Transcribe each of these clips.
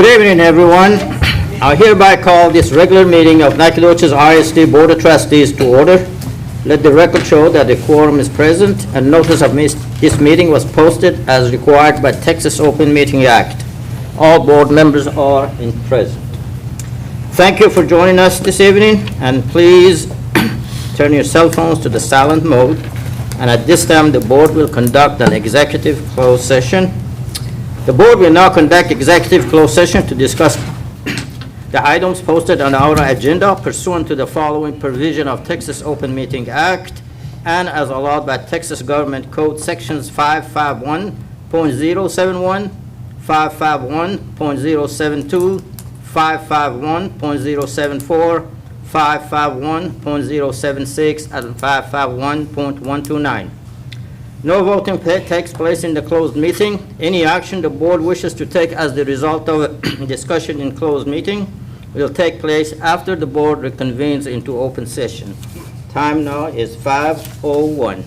Good evening, everyone. I hereby call this regular meeting of Nacogdoches ISD Board of Trustees to order. Let the record show that the quorum is present and notice of this meeting was posted as required by Texas Open Meeting Act. All board members are present. Thank you for joining us this evening, and please turn your cell phones to the silent mode. And at this time, the board will conduct an executive closed session. The board will now conduct executive closed session to discuss the items posted on our agenda pursuant to the following provision of Texas Open Meeting Act and as allowed by Texas Government Code Sections 551.071, 551.072, 551.074, 551.076, and 551.129. No voting takes place in the closed meeting. Any action the board wishes to take as the result of a discussion in closed meeting will take place after the board reconvenes into open session. Time now is 5:01.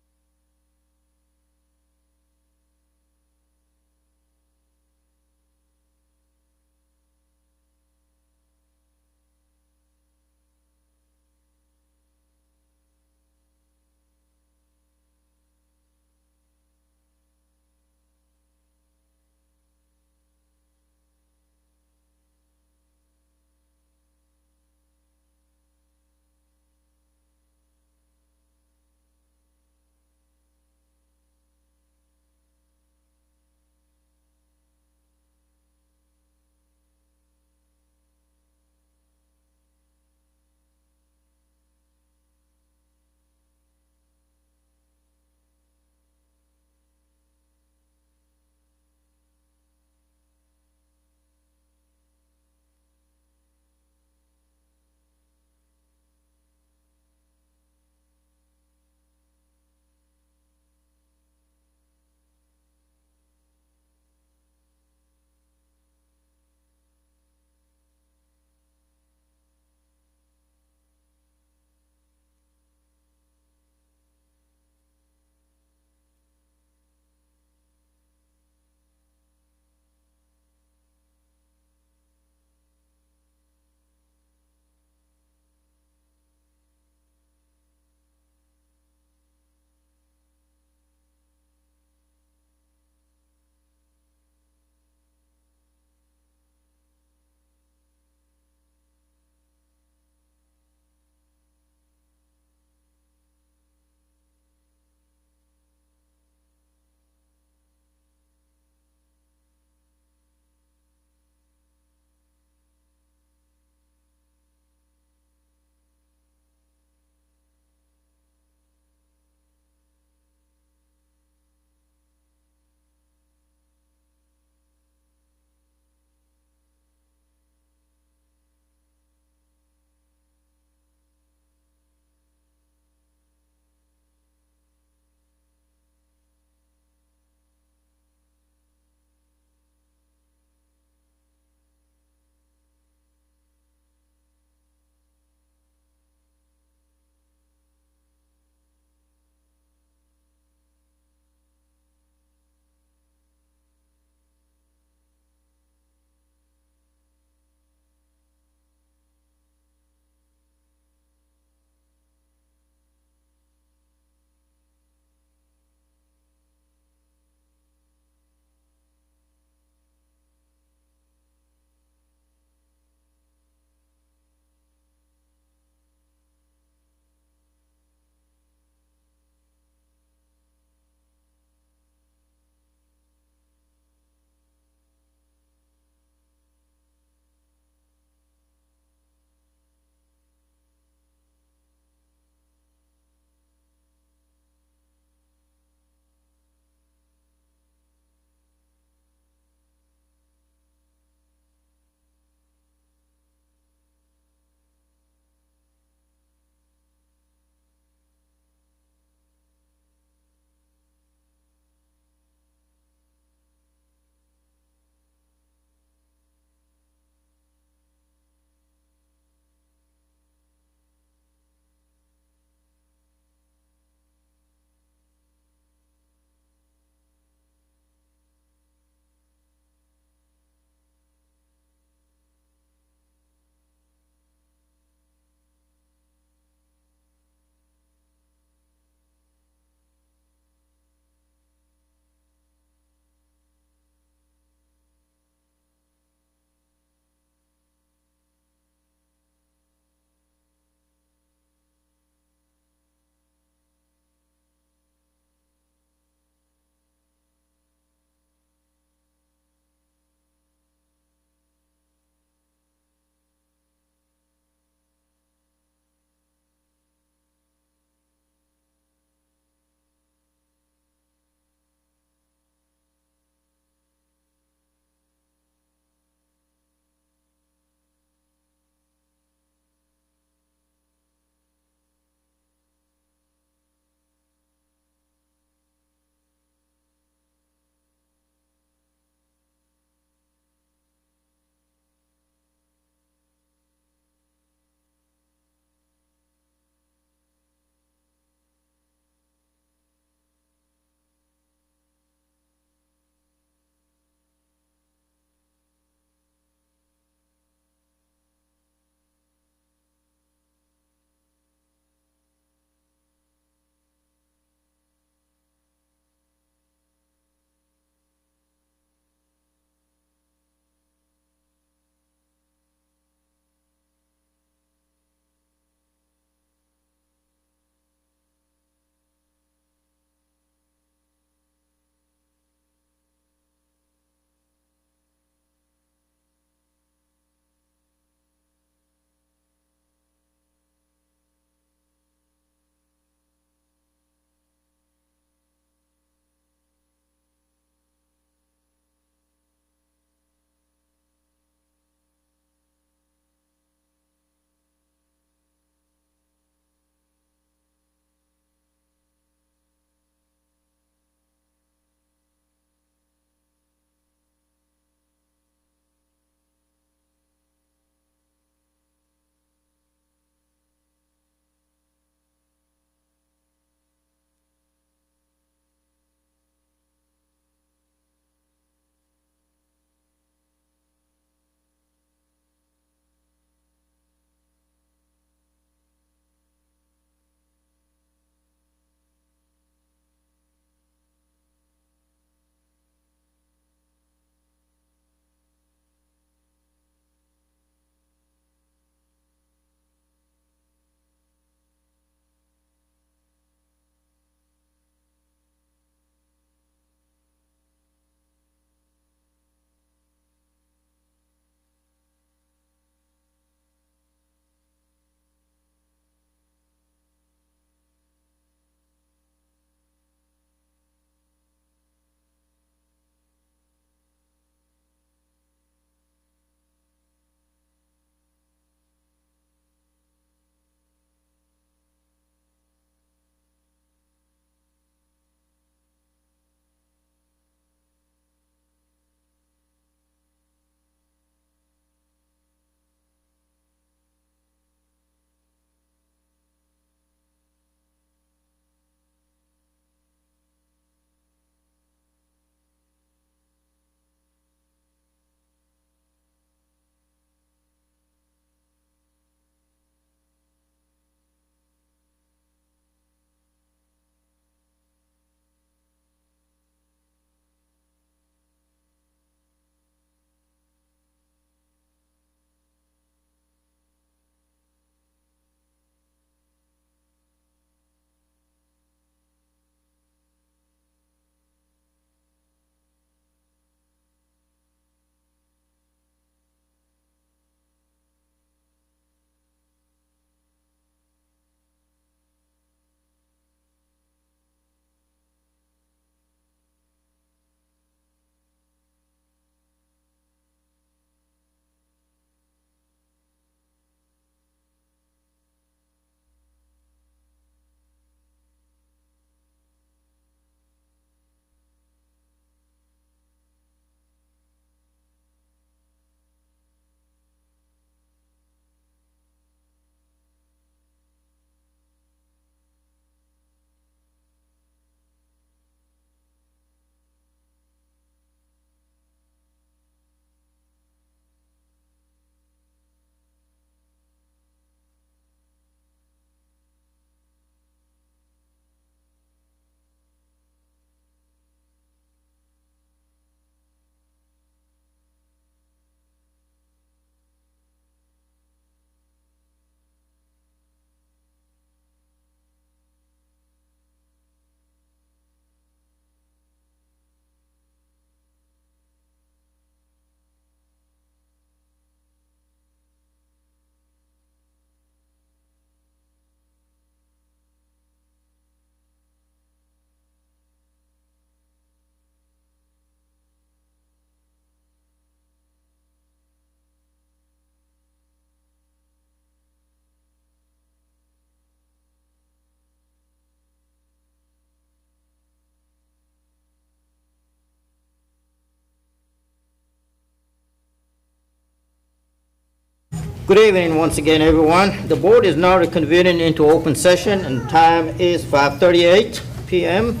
Good evening once again, everyone. The board is now reconvening into open session, and time is 5:38 p.m.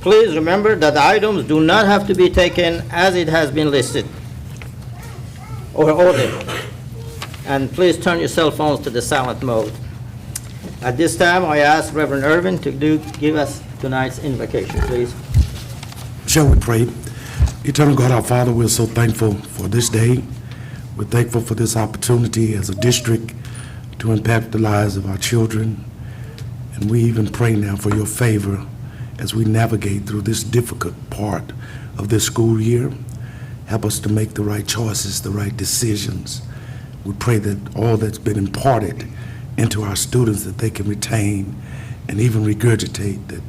Please remember that the items do not have to be taken as it has been listed or ordered. And please turn your cell phones to the silent mode. At this time, I ask Reverend Irvin to give us tonight's invocation, please. Shall we pray? Eternal God, our Father, we're so thankful for this day. We're thankful for this opportunity as a district to impact the lives of our children. And we even pray now for your favor as we navigate through this difficult part of this school year. Help us to make the right choices, the right decisions. We pray that all that's been imparted into our students, that they can retain and even regurgitate, that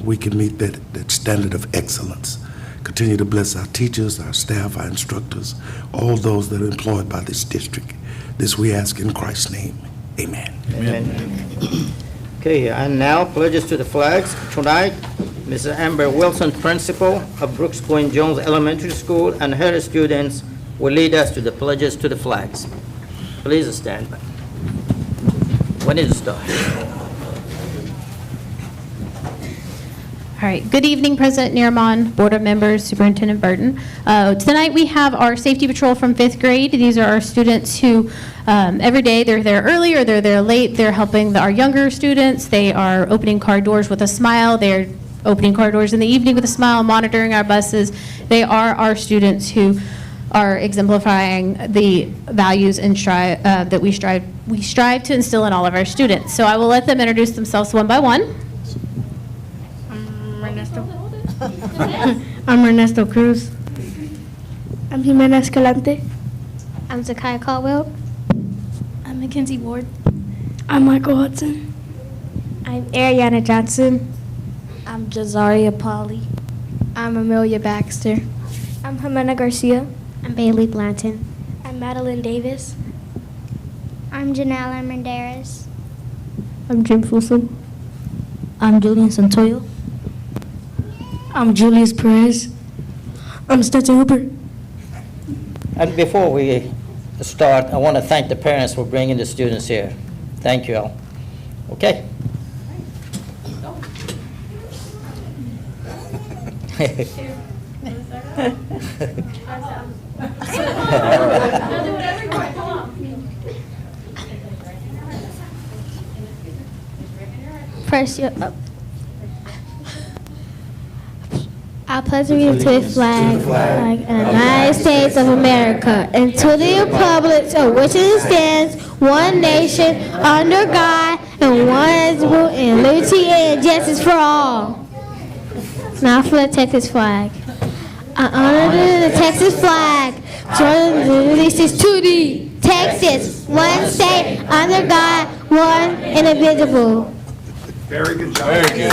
we can meet that standard of excellence. Continue to bless our teachers, our staff, our instructors, all those that are employed by this district. This we ask in Christ's name. Amen. Amen. Okay, and now pledges to the flags. Tonight, Mrs. Amber Wilson, principal of Brooks Point Jones Elementary School, and her students will lead us to the pledges to the flags. Please stand by. When is it start? All right. Good evening, President Neermon, Board of Members, Superintendent Burton. Tonight we have our safety patrol from 5th grade. These are our students who every day they're there early or they're there late. They're helping our younger students. They are opening car doors with a smile. They're opening car doors in the evening with a smile, monitoring our buses. They are our students who are exemplifying the values and that we strive to instill in all of our students. So I will let them introduce themselves one by one. I'm Ernesto Cruz. I'm Jimena Escalante. I'm Zakiah Caldwell. I'm Mackenzie Ward. I'm Michael Hudson. I'm Ariana Johnson. I'm Jazaria Polly. I'm Amelia Baxter. I'm Jimena Garcia. I'm Bailey Blanton. I'm Madeline Davis. I'm Janelle Armendariz. I'm Jim Fulsom. I'm Julian Santoyo. I'm Julius Perez. I'm Stetson Hooper. And before we start, I want to thank the parents for bringing the students here. Thank you all. Okay. First, I pledge allegiance to the flag of the United States of America and to the republic for which it stands, one nation, under God, and one in liberty and justice for all. Now for the Texas flag. I honor the Texas flag. Join the releases to the Texas, one state, under God, one indivisible. Very good job. Very good.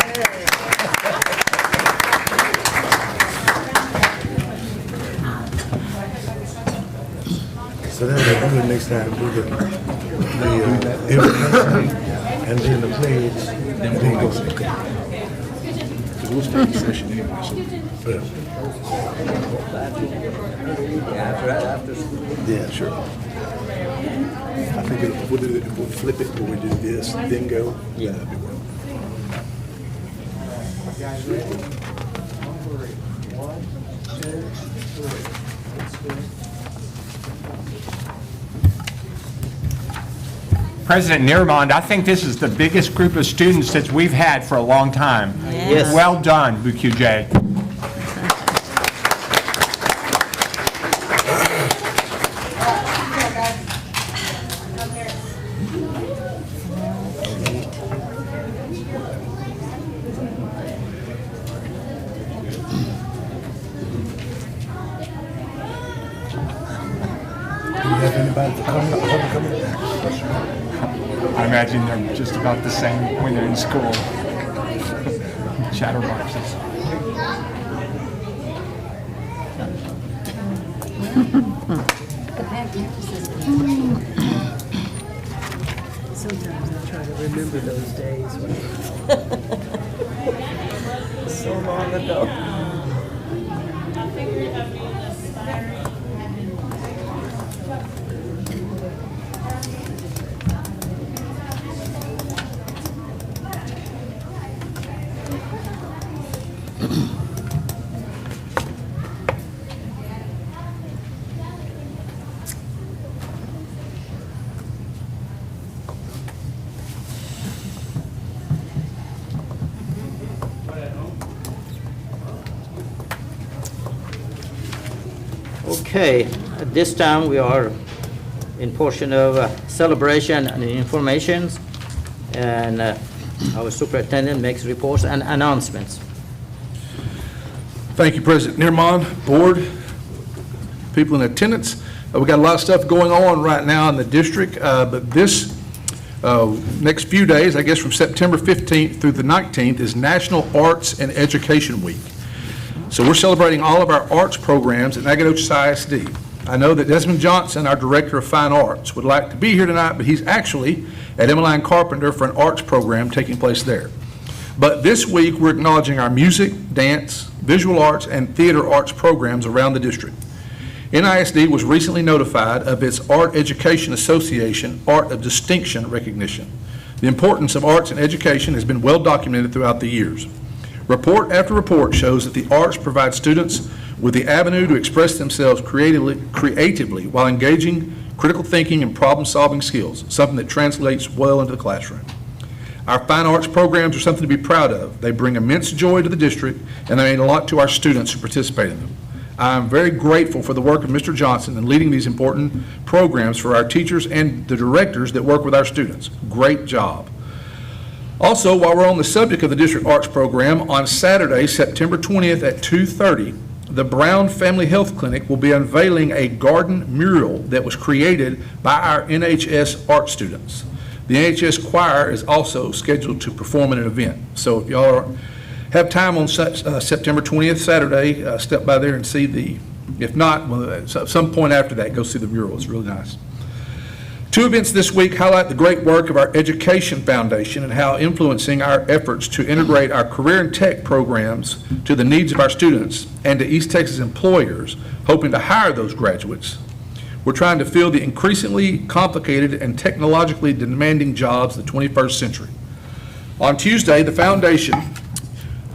So then we'll do it next time, do the invocation and then the pledge, and then go. Because we'll start the session anyway, so. Yeah, sure. I think if we'll flip it, where we do this, then go. Yeah. That'd be well. President Neermond, I think this is the biggest group of students that we've had for a long time. Yes. Well done, BQJ. Do you have anybody to come? I imagine they're just about the same when they're in school. Chatterboxes. Sometimes I try to remember those days so long ago. Okay, at this time, we are in portion of celebration and informations, and our superintendent makes reports and announcements. Thank you, President Neermond, board, people in attendance. We got a lot of stuff going on right now in the district, but this next few days, I guess from September 15th through the 19th, is National Arts and Education Week. So we're celebrating all of our arts programs at Nacogdoches ISD. I know that Desmond Johnson, our Director of Fine Arts, would like to be here tonight, but he's actually at Emmeline Carpenter for an arts program taking place there. But this week, we're acknowledging our music, dance, visual arts, and theater arts programs around the district. NISD was recently notified of its Art Education Association Art of Distinction recognition. The importance of arts and education has been well documented throughout the years. Report after report shows that the arts provide students with the avenue to express themselves creatively while engaging critical thinking and problem-solving skills, something that translates well into the classroom. Our fine arts programs are something to be proud of. They bring immense joy to the district, and they mean a lot to our students who participate in them. I am very grateful for the work of Mr. Johnson in leading these important programs for our teachers and the directors that work with our students. Great job. Also, while we're on the subject of the district arts program, on Saturday, September 20th at 2:30, the Brown Family Health Clinic will be unveiling a garden mural that was created by our NHS art students. The NHS choir is also scheduled to perform in an event. So if y'all have time on September 20th, Saturday, step by there and see if not, well, at some point after that, go see the mural. It's really nice. Two events this week highlight the great work of our Education Foundation and how influencing our efforts to integrate our career and tech programs to the needs of our students and to East Texas employers hoping to hire those graduates. We're trying to fill the increasingly complicated and technologically demanding jobs of the 21st century. On Tuesday, the foundation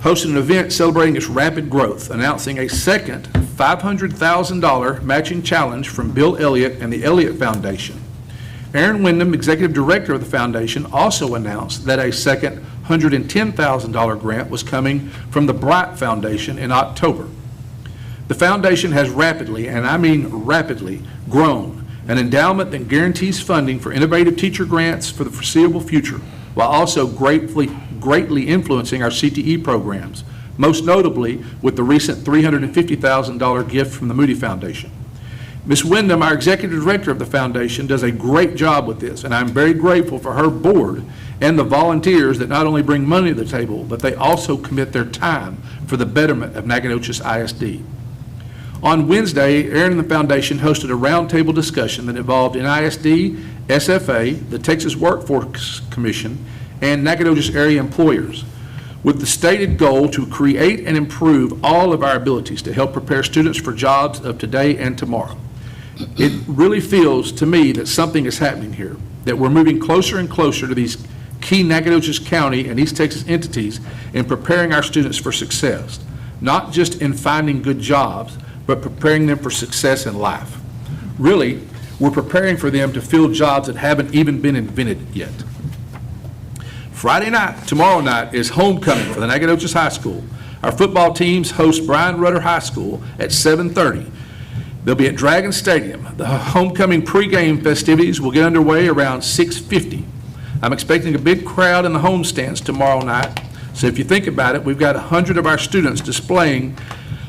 hosted an event celebrating its rapid growth, announcing a second $500,000 matching challenge from Bill Elliott and the Elliott Foundation. Aaron Wyndham, Executive Director of the foundation, also announced that a second $110,000 grant was coming from the Bright Foundation in October. The foundation has rapidly, and I mean rapidly, grown an endowment that guarantees funding for innovative teacher grants for the foreseeable future, while also greatly influencing our CTE programs, most notably with the recent $350,000 gift from the Moody Foundation. Ms. Wyndham, our Executive Director of the Foundation, does a great job with this, and I'm very grateful for her board and the volunteers that not only bring money to the table, but they also commit their time for the betterment of Nacogdoches ISD. On Wednesday, Aaron and the Foundation hosted a roundtable discussion that involved NISD, SFA, the Texas Workforce Commission, and Nacogdoches area employers, with the stated goal to create and improve all of our abilities to help prepare students for jobs of today and tomorrow. It really feels to me that something is happening here, that we're moving closer and closer to these key Nacogdoches County and East Texas entities in preparing our students for success, not just in finding good jobs, but preparing them for success in life. Really, we're preparing for them to fill jobs that haven't even been invented yet. Friday night, tomorrow night, is homecoming for the Nacogdoches High School. Our football teams host Brian Rudder High School at 7:30. They'll be at Dragon Stadium. The homecoming pregame festivities will get underway around 6:50. I'm expecting a big crowd in the home stands tomorrow night. So if you think about it, we've got 100 of our students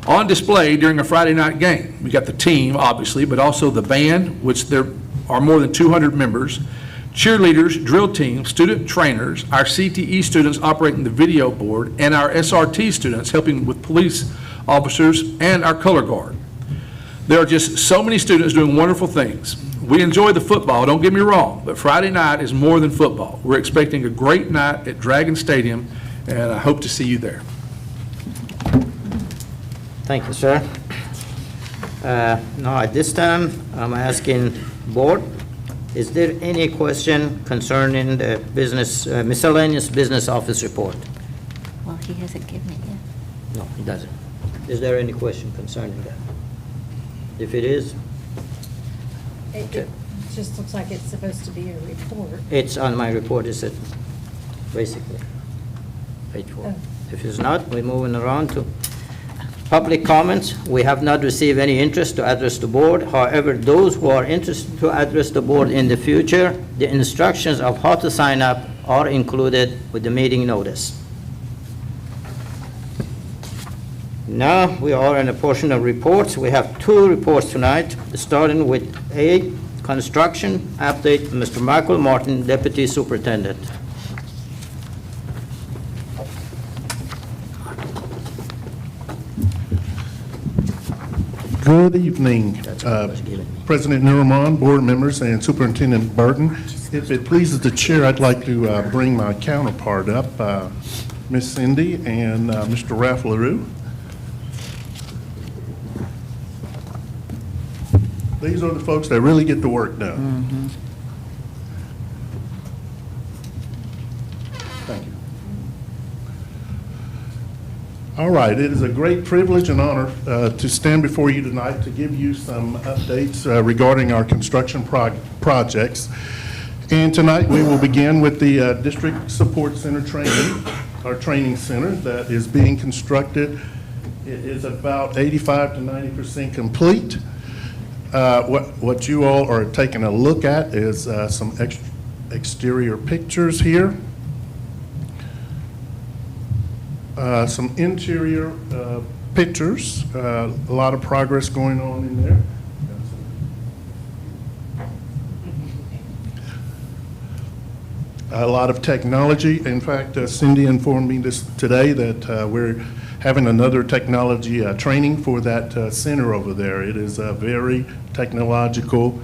on display during a Friday night game. We got the team, obviously, but also the band, which there are more than 200 members, cheerleaders, drill team, student trainers, our CTE students operating the video board, and our SRT students helping with police officers and our color guard. There are just so many students doing wonderful things. We enjoy the football, don't get me wrong, but Friday night is more than football. We're expecting a great night at Dragon Stadium, and I hope to see you there. Thank you, sir. Now, at this time, I'm asking board, is there any question concerning the business, miscellaneous business office report? Well, he hasn't given it yet. No, he doesn't. Is there any question concerning that? If it is, It just looks like it's supposed to be a report. it's on my report, is it, basically, page 4. Oh. If it's not, we're moving around to Public comments, we have not received any interest to address the board. However, those who are interested to address the board in the future, the instructions of how to sign up are included with the meeting notice. Now, we are in a portion of reports. We have 2 reports tonight, starting with A, construction update, Mr. Michael Martin, Deputy Superintendent. Good evening, President Nuremon, board members, and Superintendent Burton. If it pleases the chair, I'd like to bring my counterpart up, Miss Cindy and Mr. Ralph LaRue. These are the folks that really get the work done. Thank you. All right, it is a great privilege and honor to stand before you tonight to give you some updates regarding our construction projects. And tonight we will begin with the District Support Center training, our training center that is being constructed. It is about 85 to 90% complete. What you all are taking a look at is some exterior pictures here. Some interior pictures, a lot of progress going on in there. A lot of technology. In fact, Cindy informed me this today that we're having another technology training for that center over there. It is a very technological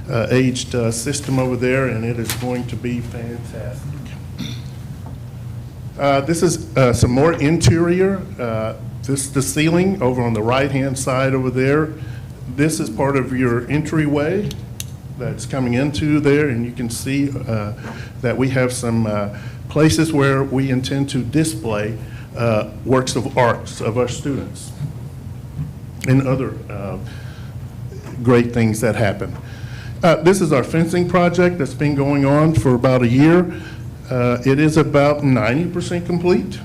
aged system over there, and it is going to be fantastic. This is some more interior. The ceiling over on the right-hand side over there. This is part of your entryway that's coming into there, and you can see that we have some places where we intend to display works of art of our students and other great things that happen. This is our fencing project that's been going on for about a year. It is about 90% complete.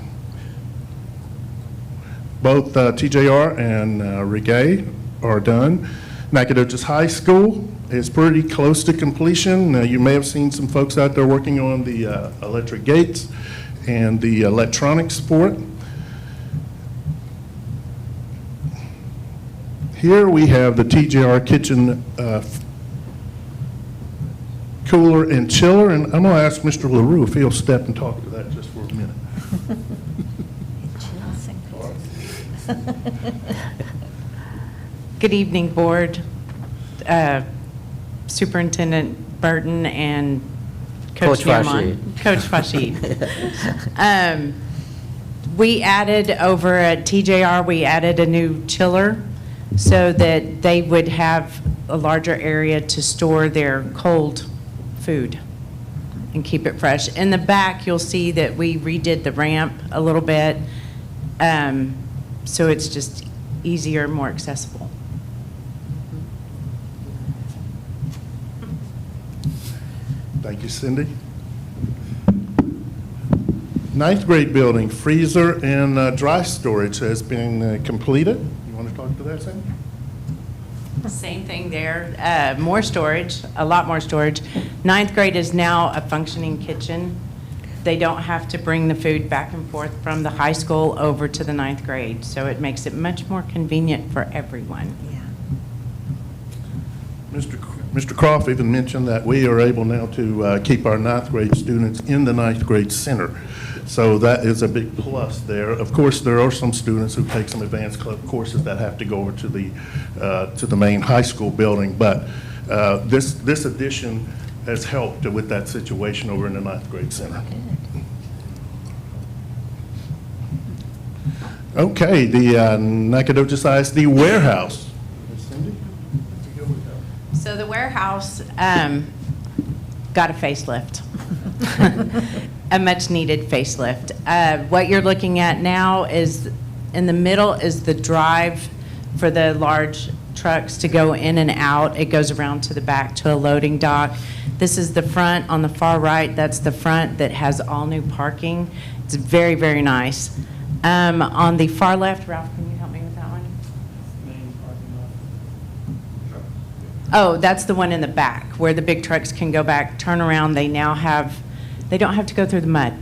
Both TJR and Regay are done. Nacogdoches High School is pretty close to completion. You may have seen some folks out there working on the electric gates and the electronics sport. Here we have the TJR kitchen cooler and chiller, and I'm going to ask Mr. LaRue if he'll step and talk to that just for a minute. Good evening, Board, Superintendent Burton, and Coach Nuremon. Coach Fashid. We added over at TJR, we added a new chiller so that they would have a larger area to store their cold food and keep it fresh. In the back, you'll see that we redid the ramp a little bit, so it's just easier, more accessible. Thank you, Cindy. Ninth grade building, freezer and dry storage has been completed. You want to talk to that, Cindy? Same thing there, more storage, a lot more storage. Ninth grade is now a functioning kitchen. They don't have to bring the food back and forth from the high school over to the ninth grade, so it makes it much more convenient for everyone. Mr. Croft even mentioned that we are able now to keep our ninth grade students in the ninth grade center. So that is a big plus there. Of course, there are some students who take some advanced club courses that have to go over to the main high school building, but this addition has helped with that situation over in the ninth grade center. Okay, the Nacogdoches ISD warehouse. Cindy? So the warehouse got a facelift, a much-needed facelift. What you're looking at now is, in the middle is the drive for the large trucks to go in and out. It goes around to the back to a loading dock. This is the front on the far right. That's the front that has all new parking. It's very, very nice. On the far left, Ralph, can you help me with that Oh, that's the one in the back, where the big trucks can go back, turn around. They now have, they don't have to go through the mud.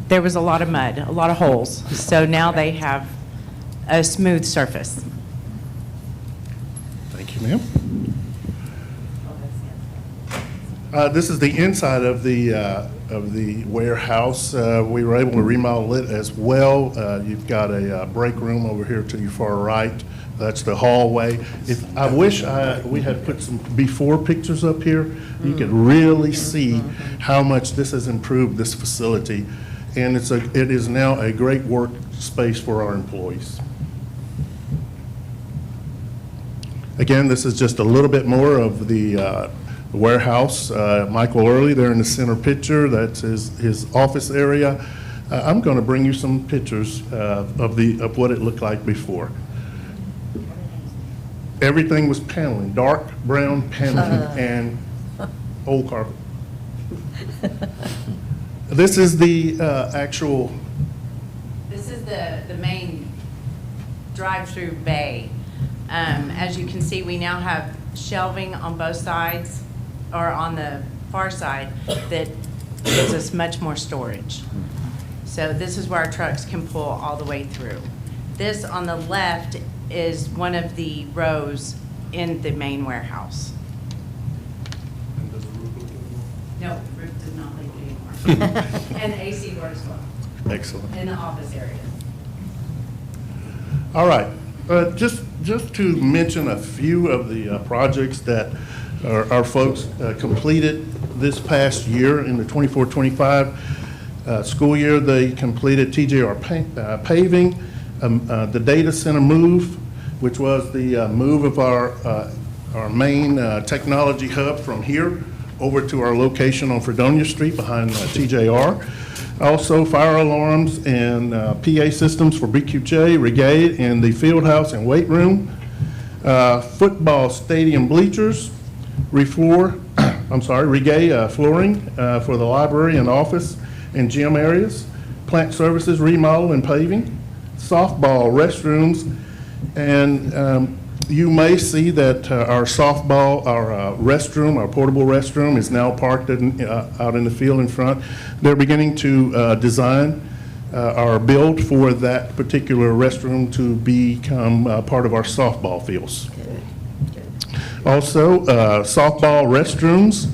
There was a lot of mud, a lot of holes. So now they have a smooth surface. Thank you, ma'am. This is the inside of the warehouse. We were able to remodel it as well. You've got a break room over here to your far right. That's the hallway. I wish we had put some before pictures up here. You could really see how much this has improved this facility. And it is now a great work space for our employees. Again, this is just a little bit more of the warehouse. Michael Early there in the center picture, that's his office area. I'm going to bring you some pictures of what it looked like before. Everything was paneling, dark brown paneling, and old carpet. This is the actual. This is the main drive-through bay. As you can see, we now have shelving on both sides, or on the far side, that gives us much more storage. So this is where our trucks can pull all the way through. This on the left is one of the rows in the main warehouse. No, the roof does not leak anymore. And the AC works well. Excellent. In the office area. All right. Just to mention a few of the projects that our folks completed this past year in the 24-25 school year. They completed TJR paving, the data center move, which was the move of our main technology hub from here over to our location on Fredonia Street behind TJR. Also, fire alarms and PA systems for BQJ, Brigade, and the field house and weight room. Football stadium bleachers, regay flooring for the library and office and gym areas. Plant services remodel and paving. Softball restrooms, and you may see that our softball, our restroom, our portable restroom is now parked out in the field in front. They're beginning to design our build for that particular restroom to become part of our softball fields. Also, softball restrooms.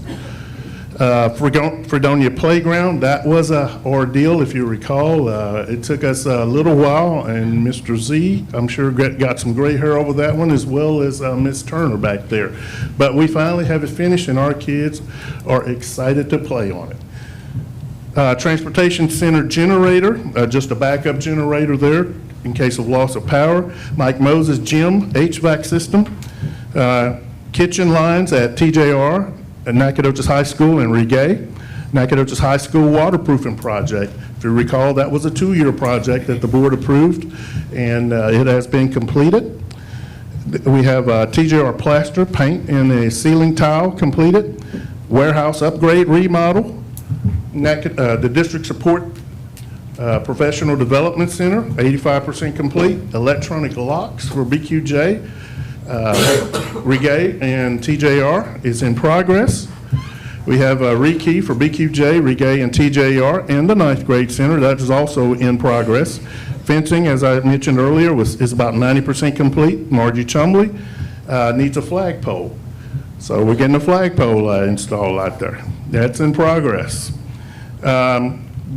Fredonia Playground, that was an ordeal, if you recall. It took us a little while, and Mr. Z, I'm sure, got some gray hair over that one, as well as Ms. Turner back there. But we finally have it finished, and our kids are excited to play on it. Transportation Center generator, just a backup generator there in case of loss of power. Mike Moses Gym HVAC system. Kitchen lines at TJR, at Nacogdoches High School and Regay. Nacogdoches High School waterproofing project. If you recall, that was a 2-year project that the board approved, and it has been completed. We have TJR plaster, paint, and a ceiling tile completed. Warehouse upgrade remodel. The district support professional development center, 85% complete. Electronic locks for BQJ. Regay and TJR is in progress. We have a rekey for BQJ, Regay, and TJR, and the 9th grade center. That is also in progress. Fencing, as I mentioned earlier, is about 90% complete. Margie Chumley needs a flagpole. So we're getting a flagpole installed out there. That's in progress.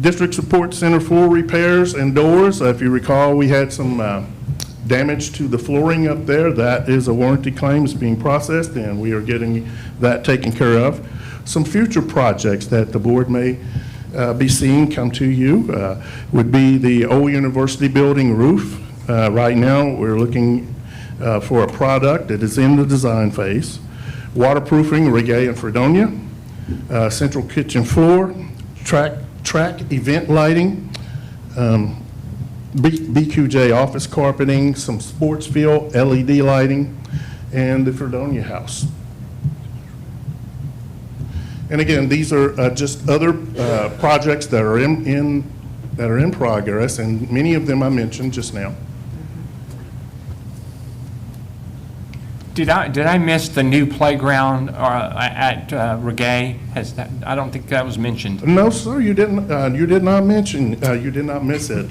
District Support Center floor repairs and doors. If you recall, we had some damage to the flooring up there. That is a warranty claim is being processed, and we are getting that taken care of. Some future projects that the board may be seeing come to you would be the old university building roof. Right now, we're looking for a product that is in the design phase. Waterproofing, Regay and Fredonia. Central kitchen floor, track event lighting, BQJ office carpeting, some sports field, LED lighting, and the Fredonia house. And again, these are just other projects that are in progress, and many of them I mentioned just now. Did I miss the new playground at Reggae? I don't think that was mentioned. No, sir, you didn't, you did not mention, you did not miss it.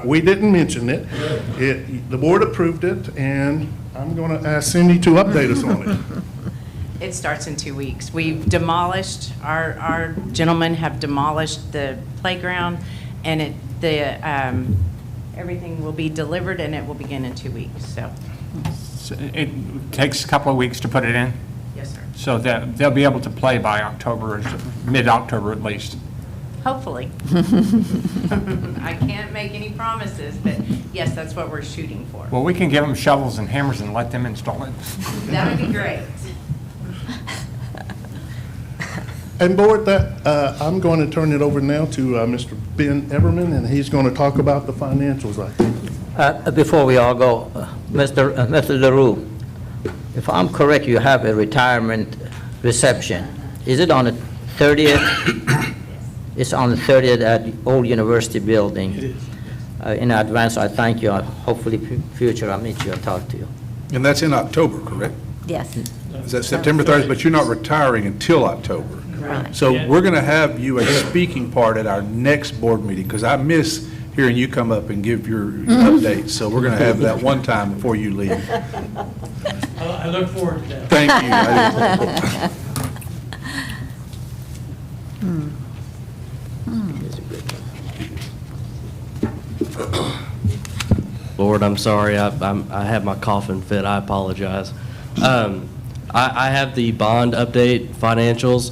We didn't mention it. The board approved it, and I'm going to ask Cindy to update us on it. It starts in 2 weeks. We've demolished, our gentlemen have demolished the playground, and everything will be delivered, and it will begin in 2 weeks, so. So it takes a couple of weeks to put it in? Yes, sir. So that they'll be able to play by October, mid-October at least? Hopefully. I can't make any promises, but yes, that's what we're shooting for. Well, we can give them shovels and hammers and let them install it. That would be great. And board, I'm going to turn it over now to Mr. Ben Everman, and he's going to talk about the financials, I think. Before we all go, Mr. LaRue, if I'm correct, you have a retirement reception. Is it on the 30th? It's on the 30th at the old university building. It is. In advance, I thank you. Hopefully, future, I'll meet you and talk to you. And that's in October, correct? Yes. Is that September 30th? But you're not retiring until October. Right. So we're going to have you a speaking part at our next board meeting, because I miss hearing you come up and give your updates. So we're going to have that one time before you leave. I look forward to that. Thank you. Lord, I'm sorry. I have my coughing fit. I apologize. I have the bond update financials.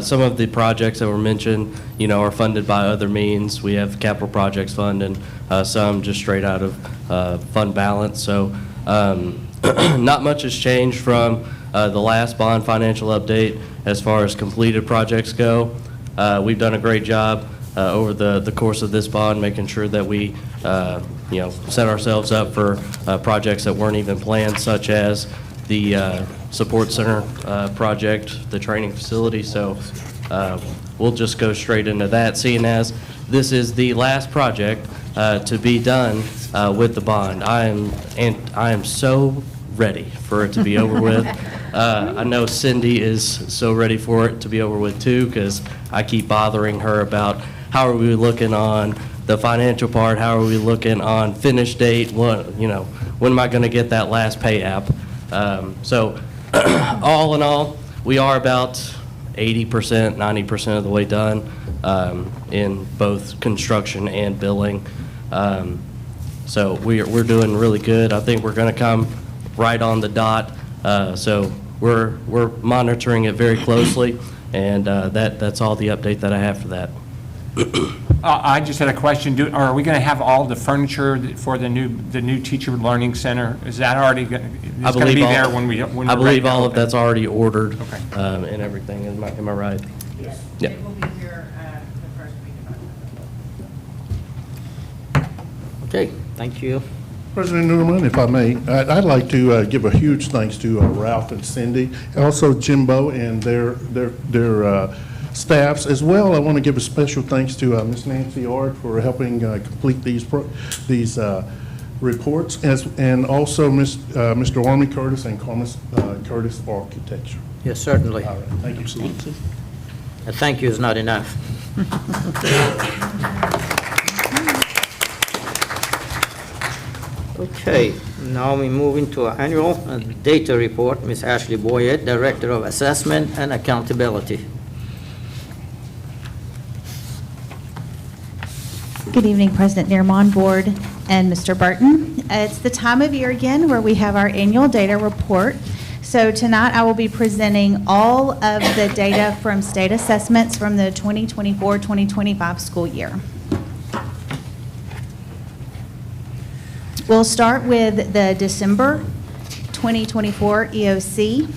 Some of the projects that were mentioned, are funded by other means. We have capital projects fund and some just straight out of fund balance. So not much has changed from the last bond financial update as far as completed projects go. We've done a great job over the course of this bond, making sure that we set ourselves up for projects that weren't even planned, such as the support center project, the training facility. So we'll just go straight into that, seeing as this is the last project to be done with the bond. I am so ready for it to be over with. I know Cindy is so ready for it to be over with too, because I keep bothering her about how are we looking on the financial part, how are we looking on finish date, when am I going to get that last pay app? So all in all, we are about 80%, 90% of the way done in both construction and billing. So we're doing really good. I think we're going to come right on the dot. So we're monitoring it very closely, and that's all the update that I have for that. I just had a question. Are we going to have all the furniture for the new teacher learning center? Is that already going to be there when we're ready? I believe all of open? that's already ordered. Okay. And everything. Am I right? Yes. Yeah. It will be here the first week of October. Okay, thank you. President Newman, if I may, I'd like to give a huge thanks to Ralph and Cindy, also Jimbo and their staffs as well. I want to give a special thanks to Ms. Nancy Ard for helping complete these reports, and also Mr. Army Curtis and Curtis for architecture. Yes, certainly. All right, thank you. Thank you. A thank you is not enough. Okay, now we move into our annual data report. Ms. Ashley Boyette, Director of Assessment and Accountability. Good evening, President Neermon, Board, and Mr. Burton. It's the time of year again where we have our annual data report. So tonight I will be presenting all of the data from state assessments from the 2024-2025 school year. We'll start with the December 2024 EOC.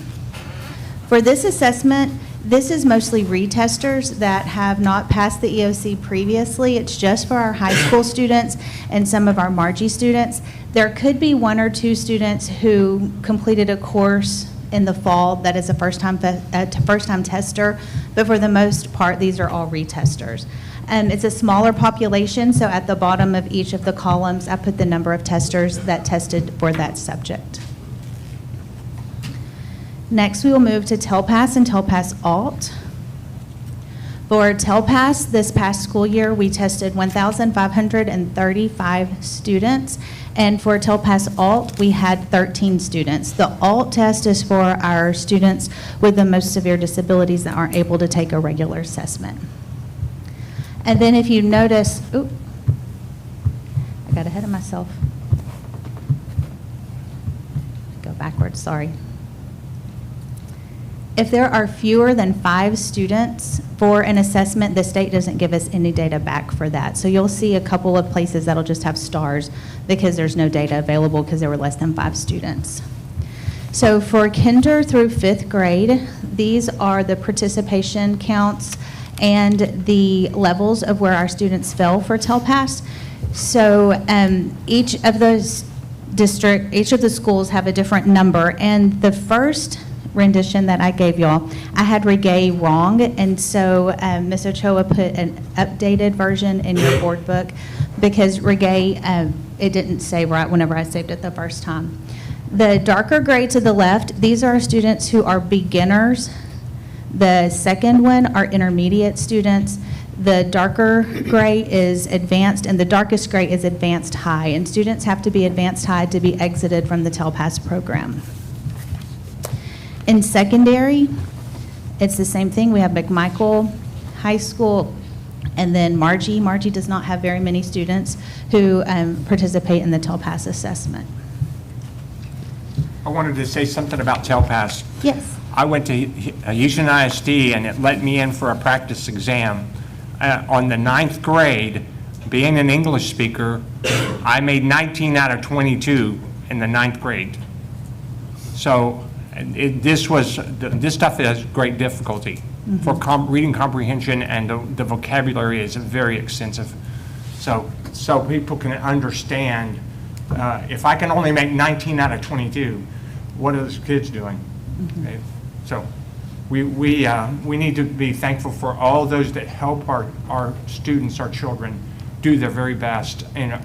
For this assessment, this is mostly retesters that have not passed the EOC previously. It's just for our high school students and some of our Margie students. There could be one or two students who completed a course in the fall that is a first-time tester, but for the most part, these are all retesters. It's a smaller population, so at the bottom of each of the columns, I put the number of testers that tested for that subject. Next, we will move to TELPAS and TELPAS Alt. For TELPAS, this past school year, we tested 1,535 students, and for TELPAS Alt, we had 13 students. The Alt test is for our students with the most severe disabilities that aren't able to take a regular assessment. And then if you notice, I got ahead of myself. Go backwards, sorry. If there are fewer than 5 students for an assessment, the state doesn't give us any data back for that. So you'll see a couple of places that'll just have stars because there's no data available because there were less than 5 students. So for kinder through 5th grade, these are the participation counts and the levels of where our students fell for TELPAS. So each of the schools have a different number, and the first rendition that I gave y'all, I had Reggae wrong, and so Ms. Ochoa put an updated version in your board book because Reggae, it didn't say right whenever I saved it the first time. The darker gray to the left, these are students who are beginners. The second one are intermediate students. The darker gray is advanced, and the darkest gray is advanced high, and students have to be advanced high to be exited from the TELPAS program. In secondary, it's the same thing. We have McMichael High School, and then Margie. Margie does not have very many students who participate in the TELPAS assessment. I wanted to say something about TELPAS. Yes. I went to Houston ISD, and it let me in for a practice exam. On the 9th grade, being an English speaker, I made 19 out of 22 in the 9th grade. So this stuff has great difficulty for reading comprehension, and the vocabulary is very extensive. So people can understand, if I can only make 19 out of 22, what are those kids doing? Okay? So we need to be thankful for all those that help our students, our children, do their very best in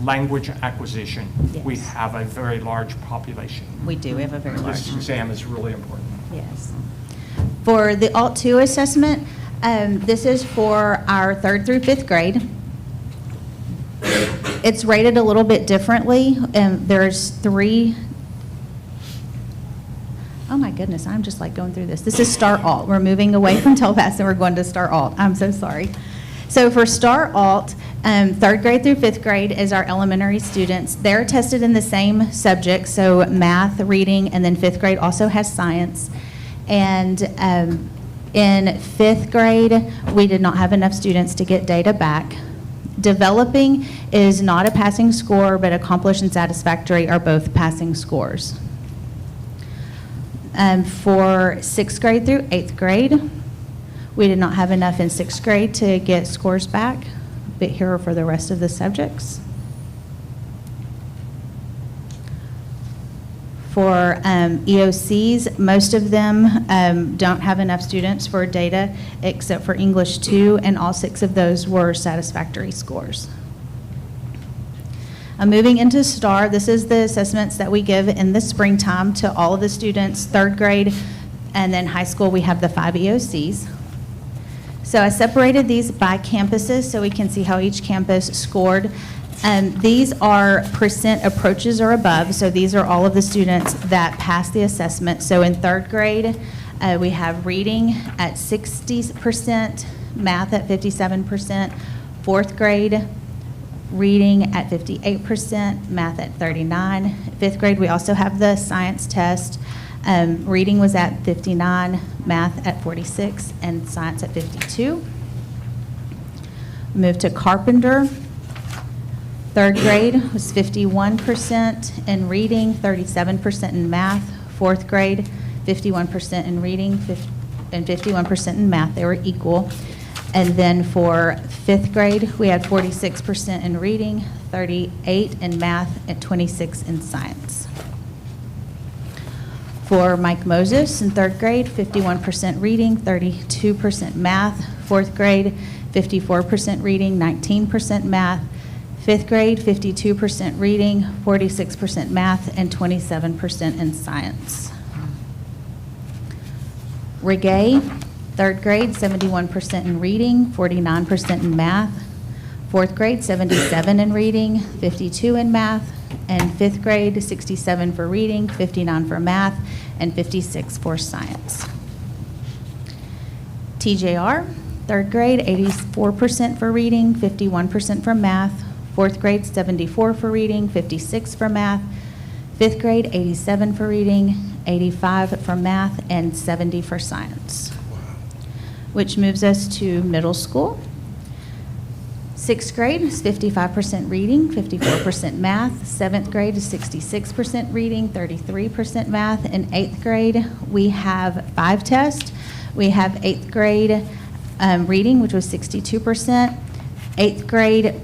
language acquisition. Yes. We have a very large population. We do. We have a very large. This exam is really important. Yes. For the Alt 2 assessment, this is for our 3rd through 5th grade. It's rated a little bit differently. There's 3. Oh my goodness, I'm just like going through this. This is Star Alt. We're moving away from TELPAS and we're going to Star Alt. I'm so sorry. So for Star Alt, 3rd grade through 5th grade is our elementary students. They're tested in the same subjects, so math, reading, and then 5th grade also has science. And in 5th grade, we did not have enough students to get data back. Developing is not a passing score, but accomplished and satisfactory are both passing scores. For 6th grade through 8th grade, we did not have enough in 6th grade to get scores back, but here are for the rest of the subjects. For EOCs, most of them don't have enough students for data except for English 2, and all 6 of those were satisfactory scores. Moving into STAR, this is the assessments that we give in the springtime to all of the students, 3rd grade, and then high school, we have the 5 EOCs. So I separated these by campuses so we can see how each campus scored. These are percent approaches or above, so these are all of the students that passed the assessment. So in 3rd grade, we have reading at 60%, math at 57%, 4th grade, reading at 58%, math at 39%. 5th grade, we also have the science test. Reading was at 59%, math at 46%, and science at 52%. Move to Carpenter. 3rd grade was 51% in reading, 37% in math. 4th grade, 51% in reading, and 51% in math. They were equal. And then for 5th grade, we had 46% in reading, 38% in math, and 26% in science. For Mike Moses in 3rd grade, 51% reading, 32% math. 4th grade, 54% reading, 19% math. 5th grade, 52% reading, 46% math, and 27% in science. Reggae, third grade, 71% in reading, 49% in math. Fourth grade, 77 in reading, 52 in math. And fifth grade, 67 for reading, 59 for math, and 56 for science. TJR, third grade, 84% for reading, 51% for math. Fourth grade, 74 for reading, 56 for math. Fifth grade, 87 for reading, 85 for math, and 70 for science. Which moves us to middle school. Sixth grade is 55% reading, 54% math. Seventh grade is 66% reading, 33% math. In eighth grade, we have 5 tests. We have eighth grade reading, which was 62%. Eighth grade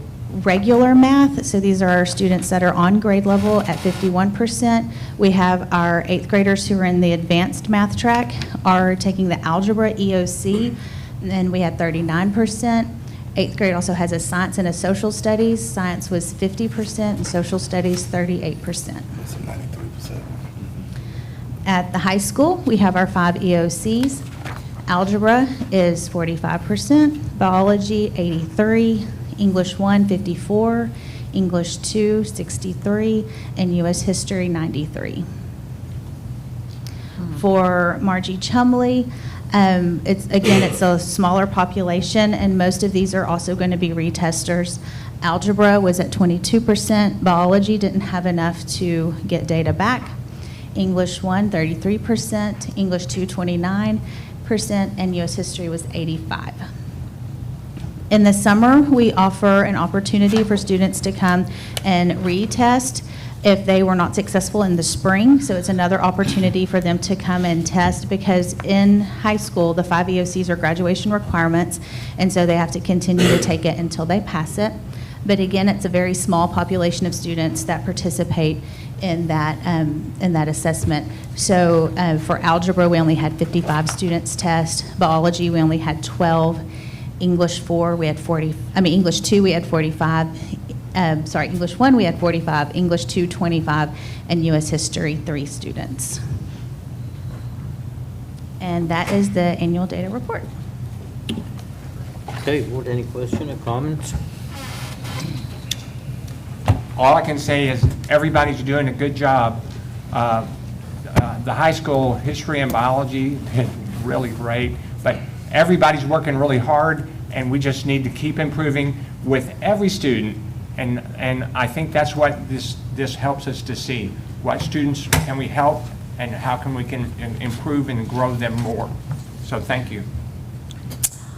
regular math, so these are our students that are on grade level at 51%. We have our eighth graders who are in the advanced math track are taking the algebra EOC, and we had 39%. Eighth grade also has a science and a social studies. Science was 50% and social studies 38%. That's 93%. At the high school, we have our 5 EOCs. Algebra is 45%, biology 83%, English 1 54%, English 2 63%, and U.S. history 93%. For Margie Chumley, it's a smaller population, and most of these are also going to be retesters. Algebra was at 22%. Biology didn't have enough to get data back. English 1, 33%. English 2, 29%. And U.S. history was 85%. In the summer, we offer an opportunity for students to come and retest if they were not successful in the spring. So it's another opportunity for them to come and test, because in high school, the 5 EOCs are graduation requirements, and so they have to continue to take it until they pass it. But again, it's a very small population of students that participate in that assessment. So for algebra, we only had 55 students test. Biology, we only had 12. English 4, we had 40. English 2, we had 45. English 1, we had 45. English 2, 25, and U.S. history, 3 students. And that is the annual data report. Okay, Board, any question or comments? All I can say is everybody's doing a good job. The high school history and biology did really great, but everybody's working really hard, and we just need to keep improving with every student. And I think that's what this helps us to see. What students can we help, and how can we improve and grow them more. So thank you.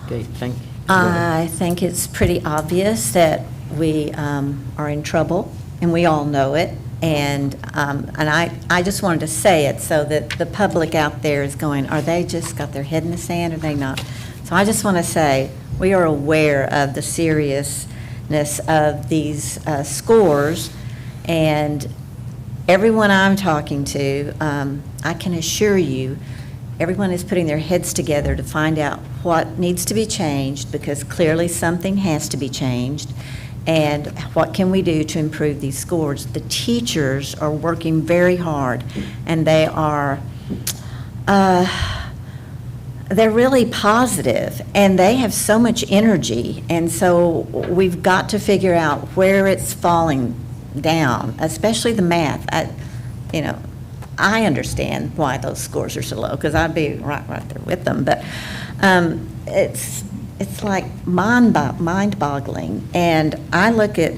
Okay, thank you. I think it's pretty obvious that we are in trouble, and we all know it. And I just wanted to say it so that the public out there is going, are they just got their head in the sand, or are they not? So I just want to say we are aware of the seriousness of these scores, and everyone I'm talking to, I can assure you, everyone is putting their heads together to find out what needs to be changed, because clearly something has to be changed. And what can we do to improve these scores? The teachers are working very hard, and they are, they're really positive, and they have so much energy. And so we've got to figure out where it's falling down, especially the math. I understand why those scores are so low, because I'd be right there with them. But it's like mind-boggling. And I look at,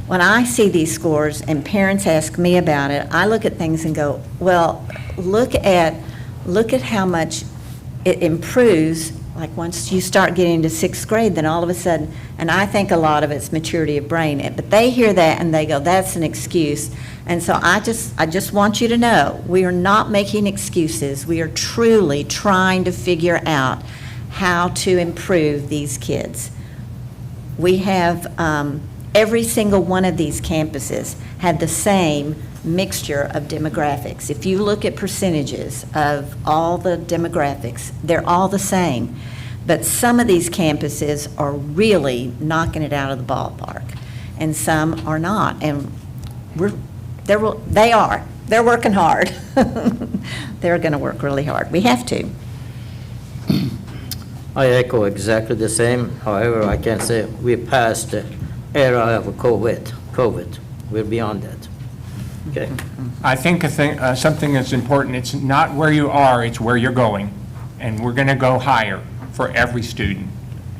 when I see these scores and parents ask me about it, I look at things and go, well, look at how much it improves. Like once you start getting to 6th grade, then all of a sudden, and I think a lot of it's maturity of brain, but they hear that and they go, that's an excuse. And so I just want you to know, we are not making excuses. We are truly trying to figure out how to improve these kids. We have, every single one of these campuses had the same mixture of demographics. If you look at percentages of all the demographics, they're all the same. But some of these campuses are really knocking it out of the ballpark, and some are not. And they're working hard. They're going to work really hard. We have to. I echo exactly the same. However, I can say we passed the era of COVID. We're beyond that. Okay. I think something that's important, it's not where you are, it's where you're going. And we're going to go higher for every student.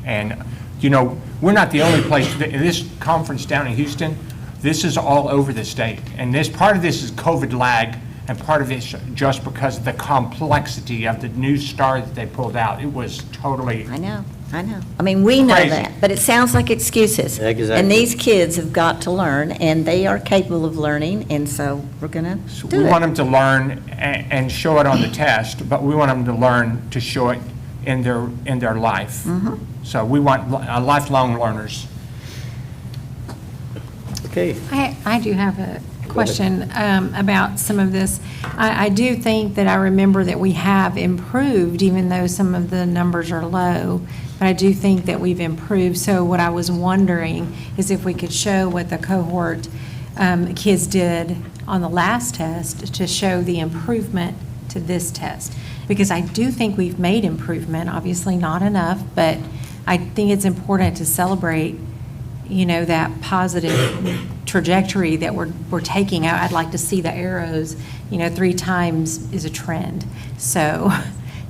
And, you know, we're not the only place, this conference down in Houston, this is all over the state. And part of this is COVID lag, and part of it's just because of the complexity of the new star that they pulled out. It was totally I know. I mean, we know Crazy. that, but it sounds like excuses. Exactly. And these kids have got to learn, and they are capable of learning, and so we're going to do We it. want them to learn and show it on the test, but we want them to learn to show it in their life. So we want lifelong learners. Okay. I do have a question about some of this. I do think that I remember that we have improved, even though some of the numbers are low, but I do think that we've improved. So what I was wondering is if we could show what the cohort kids did on the last test to show the improvement to this test. Because I do think we've made improvement, obviously not enough, but I think it's important to celebrate, you know, that positive trajectory that we're taking. I'd like to see the arrows, you know, 3 times is a trend. So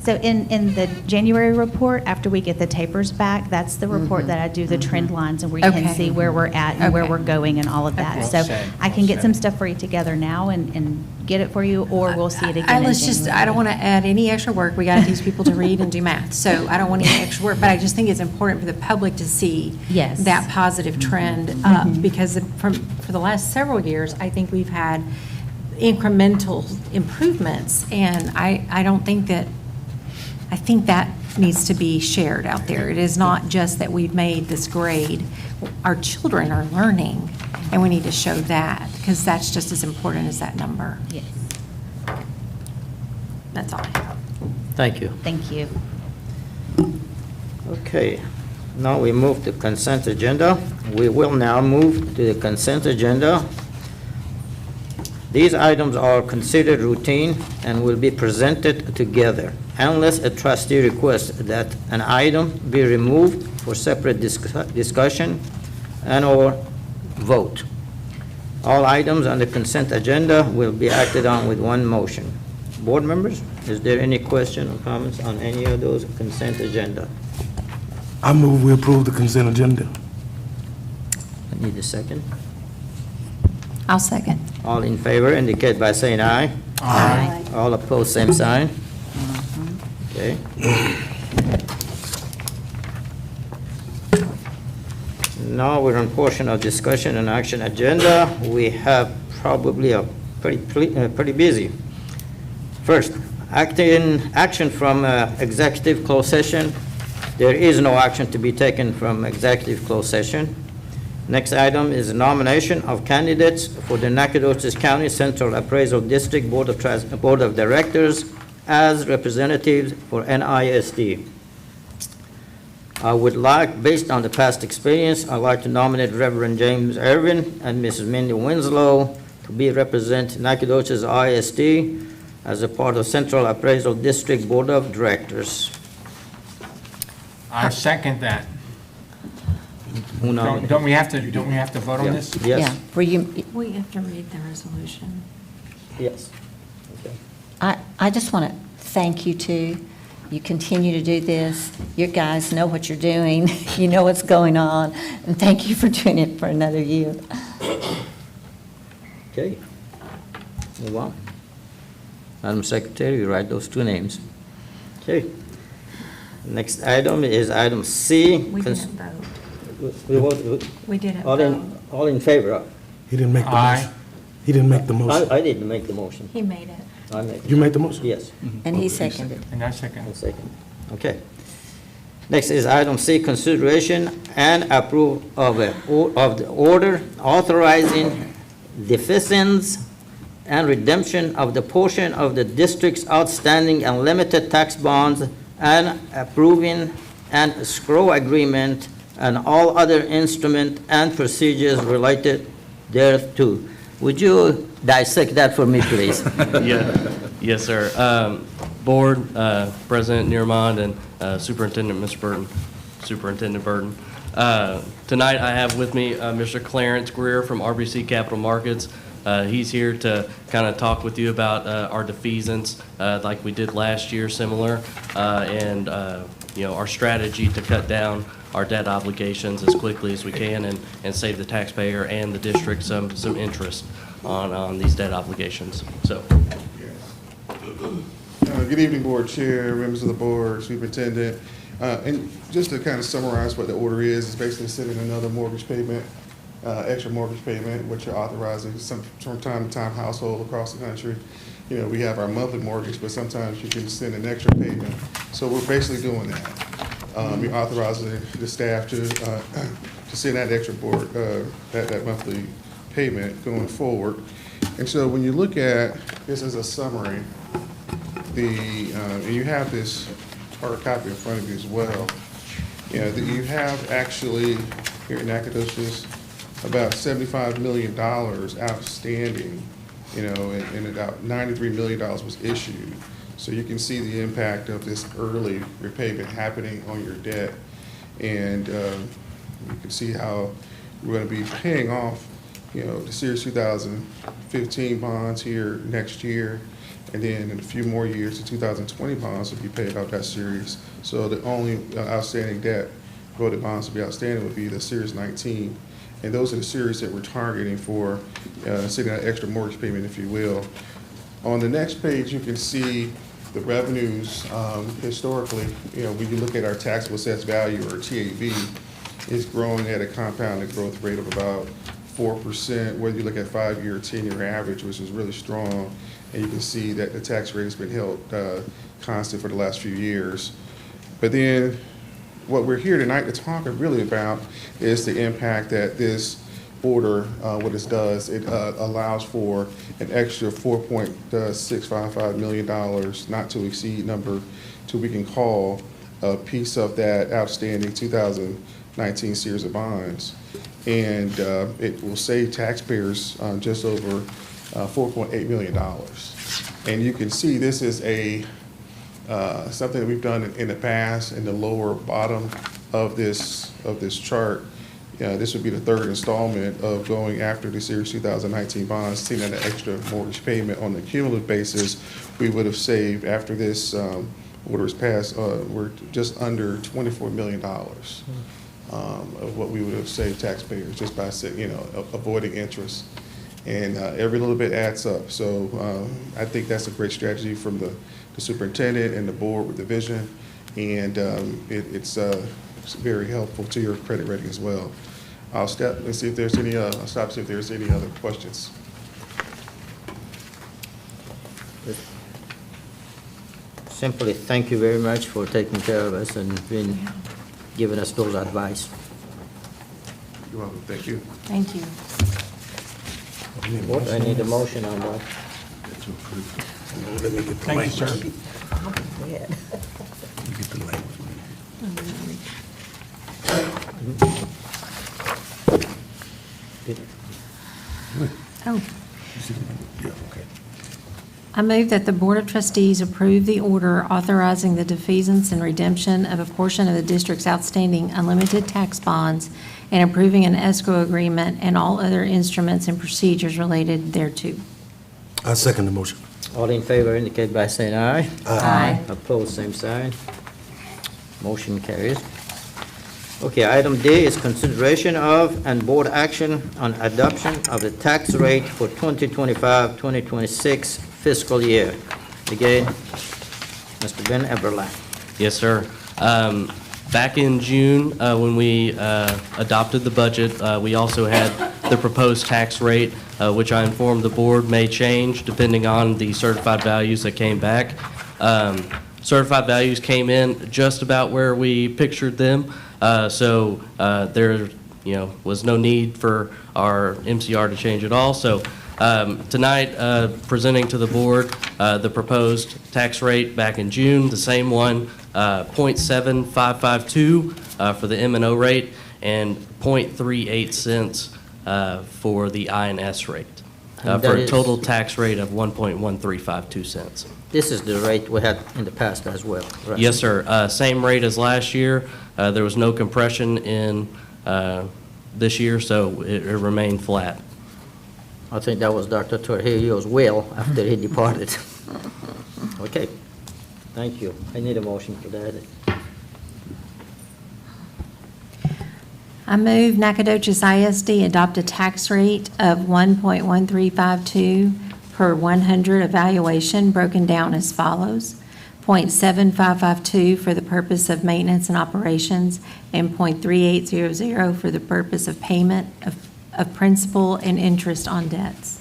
in the January report, after we get the tapers back, that's the report that I do the trend lines, and we can Okay. see where we're at and where Okay. we're going and all of that. Okay. So Well said. I can Well get some said. stuff for you together now and get it for you, or we'll see it again in Let's just, I don't January. want to add any extra work. We got to teach people to read and do math. So I don't want any extra work, but I just think it's important for the public to see Yes. that positive trend up, because for the last several years, I think we've had incremental improvements, and I don't think that, I think that needs to be shared out there. It is not just that we've made this grade. Our children are learning, and we need to show that, because that's just as important as that number. Yes, That's all I have. Thank you. thank you. Okay, now we move to consent agenda. We will now move to the consent agenda. These items are considered routine and will be presented together unless a trustee requests that an item be removed for separate discussion and/or vote. All items on the consent agenda will be acted on with one motion. Board members, is there any question or comments on any of those consent agenda? I move we approve the consent agenda. I need a second. I'll second. All in favor indicate by saying aye. Aye. All opposed, same sign. Okay. Now we're on portion of discussion and action agenda. We have probably a pretty busy. First, action from executive closed session. There is no action to be taken from executive closed session. Next item is nomination of candidates for the Nacogdoches County Central Appraisal District Board of Directors as representatives for NISD. I would like, based on the past experience, I'd like to nominate Reverend James Irvin and Mrs. Mindy Winslow to be represent Nacogdoches ISD as a part of Central Appraisal District Board of Directors. I second that. Who nominated? Don't we have to vote on this? Yes, Yeah, were you, We have to read the resolution. yes. Okay. I just want to thank you two. You continue to do this. You guys know what you're doing. You know what's going on. And thank you for doing it for another year. Okay. Move on. Madam Secretary, you write those 2 names. Okay. Next item is item C. We didn't vote. We didn't All vote. all in favor? He didn't make the Aye. motion. He didn't make the motion. I didn't make the motion. He made it. I made. You made the motion? Yes. And he seconded. And I second. One second. Okay. Next is item C, consideration and approve of the order authorizing deficiencies and redemption of the portion of the district's outstanding unlimited tax bonds and approving an escrow agreement and all other instrument and procedures related thereto. Would you dissect that for me, please? Yes, sir. Board, President Nearmond, and Superintendent Mr. Burton, Superintendent Burton. Tonight, I have with me Mr. Clarence Greer from RBC Capital Markets. He's here to kind of talk with you about our defeasance, like we did last year, similar, and our strategy to cut down our debt obligations as quickly as we can and save the taxpayer and the district some interest on these debt obligations. So. Good evening, Board Chair, members of the Board, Superintendent. And just to kind of summarize what the order is, it's basically sending another mortgage payment, extra mortgage payment, which you're authorizing from time to time household across the country. You know, we have our monthly mortgage, but sometimes you can send an extra payment. So we're basically doing that. We're authorizing the staff to send that extra board, that monthly payment going forward. And so when you look at this as a summary, and you have this hard copy in front of you as well. You have actually here in Nacogdoches about $75 million outstanding, and about $93 million was issued. So you can see the impact of this early repayment happening on your debt. And you can see how we're going to be paying off, the Series 2015 bonds here next year. And then in a few more years, the 2020 bonds will be paid off that series. So the only outstanding debt voted bonds to be outstanding would be the Series 19. And those are the series that we're targeting for sending out extra mortgage payment, if you will. On the next page, you can see the revenues historically. When you look at our taxable assessed value, or TAV, is growing at a compounded growth rate of about 4%, whether you look at 5-year or 10-year average, which is really strong. And you can see that the tax rate has been held constant for the last few years. But then what we're here tonight to talk really about is the impact that this order, what it does, it allows for an extra $4.655 million, not to exceed number, to we can call a piece of that outstanding 2019 series of bonds. And it will save taxpayers just over $4.8 million. And you can see this is something that we've done in the past. In the lower bottom of this chart, this would be the third installment of going after the Series 2019 bonds, seeing that an extra mortgage payment on the cumulative basis, we would have saved after this order is passed, we're just under $24 million of what we would have saved taxpayers just by avoiding interest. And every little bit adds up. So I think that's a great strategy from the superintendent and the board with the vision. And it's very helpful to your credit rating as well. I'll stop and see if there's any other questions. Simply thank you very much for taking care of us and giving us those advice. You're welcome. Thank you. Thank you. What, I need a motion on that. Thank you, sir. Oh. I move that the Board of Trustees approve the order authorizing the defeasance and redemption of a portion of the district's outstanding unlimited tax bonds and approving an escrow agreement and all other instruments and procedures related thereto. I second the motion. All in favor indicate by saying aye. Aye. Opposed, same sign. Motion carries. Okay, item D is consideration of and board action on adoption of the tax rate for 2025-2026 fiscal year. Again, Mr. Ben Eberlein. Yes, sir. Back in June, when we adopted the budget, we also had the proposed tax rate, which I informed the board may change depending on the certified values that came back. Certified values came in just about where we pictured them, so there was no need for our MCR to change at all. So tonight, presenting to the board the proposed tax rate back in June, the same one, 0.7552 for the M&O rate and 0.38 cents for the INS rate. And for that a is- total tax rate of 1.1352 cents. This is the rate we had in the past as well, right? Yes, sir. Same rate as last year. There was no compression in this year, so it remained flat. I think that was Dr. Trujillo's will after he departed. Okay, thank you. I need a motion for that. I move Nacogdoches ISD adopt a tax rate of 1.1352 per 100 evaluation, broken down as follows: 0.7552 for the purpose of maintenance and operations, and 0.3800 for the purpose of payment of principal and interest on debts.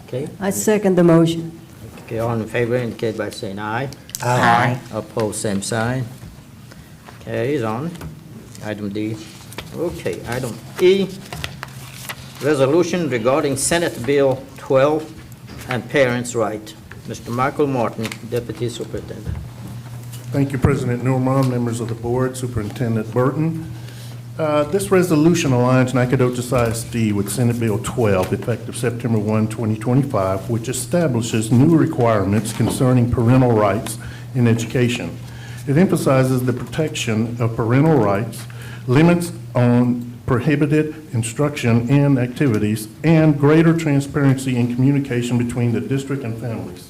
Okay, I second the motion. okay, all in favor indicate by saying aye. Aye. Opposed, same sign. Carries on. Item D. Okay, item E, resolution regarding Senate Bill 12 and parents' right. Mr. Michael Martin, Deputy Superintendent. Thank you, President Newman, members of the board, Superintendent Burton. This resolution aligns Nacogdoches ISD with Senate Bill 12, effective September 1, 2025, which establishes new requirements concerning parental rights in education. It emphasizes the protection of parental rights, limits on prohibited instruction and activities, and greater transparency in communication between the district and families.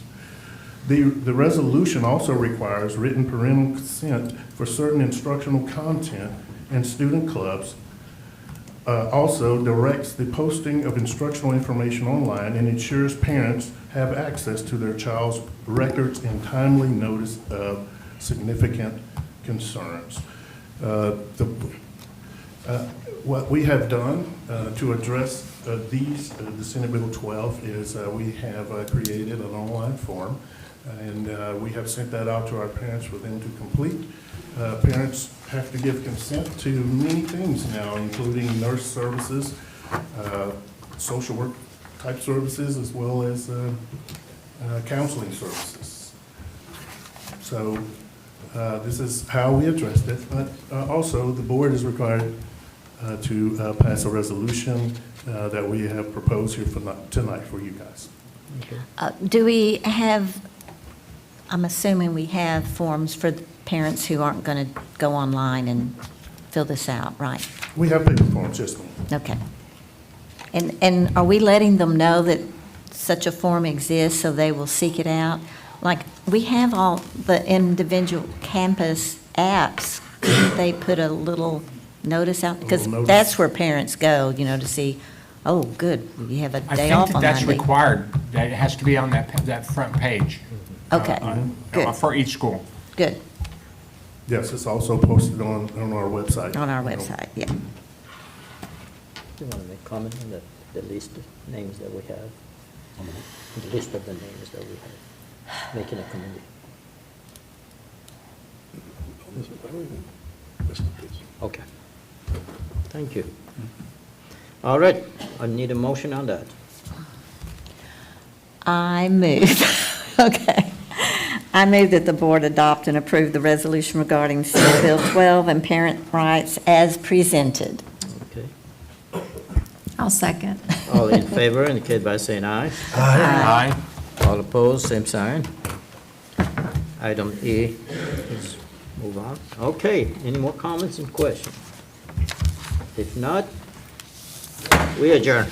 The resolution also requires written parental consent for certain instructional content and student clubs, also directs the posting of instructional information online, and ensures parents have access to their child's records and timely notice of significant concerns. What we have done to address the Senate Bill 12 is we have created an online form, and we have sent that out to our parents for them to complete. Parents have to give consent to many things now, including nurse services, social work type services, as well as counseling services. So this is how we addressed it, but also the board is required to pass a resolution that we have proposed here for tonight for you guys. Do we have, I'm assuming we have forms for the parents who aren't going to go online and fill this out, right? We have paper forms, yes, ma'am. Okay. And are we letting them know that such a form exists so they will seek it out? Like, we have all the individual campus apps. Couldn't they put a little notice out? Because that's where parents go, you know, to see, oh, good, you have a day off on I think that's Monday. required, that it has to be on that front page. Okay, good. For each school. Good, Yes, it's also posted on our website. on our website, yeah. Do you want to make comment on the list of names that we have? The list of the names that we have, making a committee. Okay. Thank you. All right, I need a motion on that. I move, okay. I move that the board adopt and approve the resolution regarding Senate Bill 12 and parent rights as presented. Okay. I'll second. All in favor indicate by saying aye. Aye. All opposed, same sign. Item E, let's move on. Okay, any more comments and questions? If not, we adjourn.